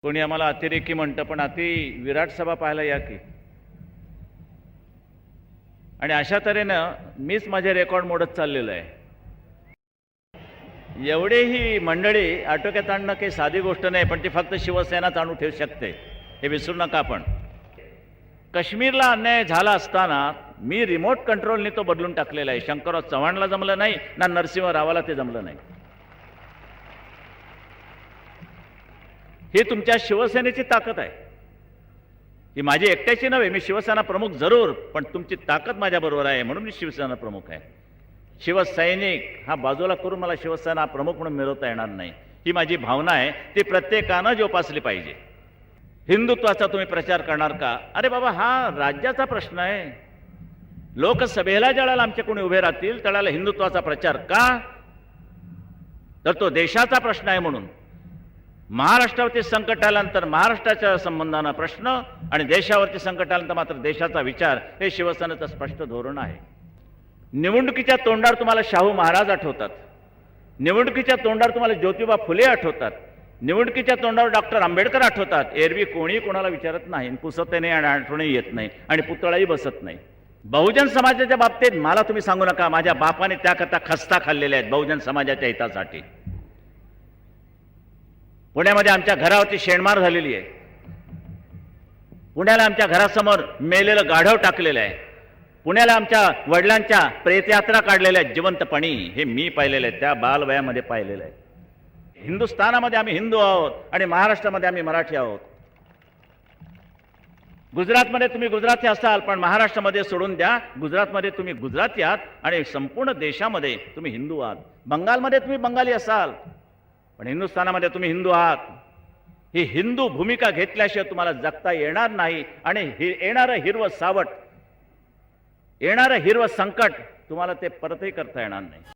कोणी आम्हाला अतिरेकी म्हणतं, पण विराट सभा पाहायला या की. आणि अशा तऱ्हेनं मीच माझे रेकॉर्ड मोडत चाललेलो आहे. एवढे ही मंडळी आटोक्यात आणणं काही साधी गोष्ट नाही, पण ती फक्त शिवसेनाच आणू ठेवू शकते, हे विसरू नका. आपण काश्मीरला अन्याय झाला असताना मी रिमोट कंट्रोलने तो बदलून टाकलेला आहे. शंकरराव चव्हाणला जमलं नाही, ना नरसिंह रावाला ते जमलं नाही. ही तुमच्या शिवसेनेची ताकद आहे. ही माझी एकट्याची नव्हे. मी शिवसेना प्रमुख जरूर, पण तुमची ताकद माझ्याबरोबर आहे म्हणून मी शिवसेना प्रमुख आहे. शिवसैनिक हा बाजूला करून मला शिवसेना प्रमुख म्हणून मिळवता येणार नाही. ही माझी भावना आहे, ती प्रत्येकानं जोपासली पाहिजे. हिंदुत्वाचा तुम्ही प्रचार करणार का? अरे बाबा, हा राज्याचा प्रश्न आहे. लोकसभेला ज्यावेळेला आमचे कोणी उभे राहतील त्यावेळेला हिंदुत्वाचा प्रचार का? तर तो देशाचा प्रश्न आहे. म्हणून महाराष्ट्रावरती संकट आल्यानंतर महाराष्ट्राच्या संबंधानं प्रश्न आणि देशावरती संकट आल्यानंतर मात्र देशाचा विचार, हे शिवसेनेचं स्पष्ट धोरण आहे. निवडणुकीच्या तोंडावर तुम्हाला शाहू महाराज आठवतात, निवडणुकीच्या तोंडावर तुम्हाला ज्योतिबा फुले आठवतात, निवडणुकीच्या तोंडावर डॉक्टर आंबेडकर आठवतात. एरवी कोणी कोणाला विचारत नाही, पुसत नाही आणि आठवणही येत नाही आणि पुतळाही बसत नाही. बहुजन समाजाच्या बाबतीत मला तुम्ही सांगू नका. माझ्या बापाने त्याकरता खस्ता खाल्लेल्या आहेत बहुजन समाजाच्या हितासाठी. पुण्यामध्ये आमच्या घरावरती शेणमार झालेली आहे. पुण्याला आमच्या घरासमोर मेलेलं गाढव टाकलेलं आहे. पुण्याला आमच्या वडिलांच्या प्रेतयात्रा काढलेल्या आहेत जिवंतपणी. हे मी पाहिलेलं आहे, त्या बालवयामध्ये पाहिलेलं आहे. हिंदुस्थानामध्ये आम्ही हिंदू आहोत आणि महाराष्ट्रामध्ये आम्ही मराठी आहोत. गुजरातमध्ये तुम्ही गुजराती असाल, पण महाराष्ट्रामध्ये सोडून द्या, गुजरातमध्ये तुम्ही गुजराती आहात आणि संपूर्ण देशामध्ये तुम्ही हिंदू आहात. बंगालमध्ये तुम्ही बंगाली असाल, पण हिंदुस्थानामध्ये तुम्ही हिंदू आहात. ही हिंदू भूमिका घेतल्याशिवाय तुम्हाला जगता येणार नाही. आणि येणारं हिरवं सावट, येणारं हिरवं संकट तुम्हाला ते परतही करता येणार नाही.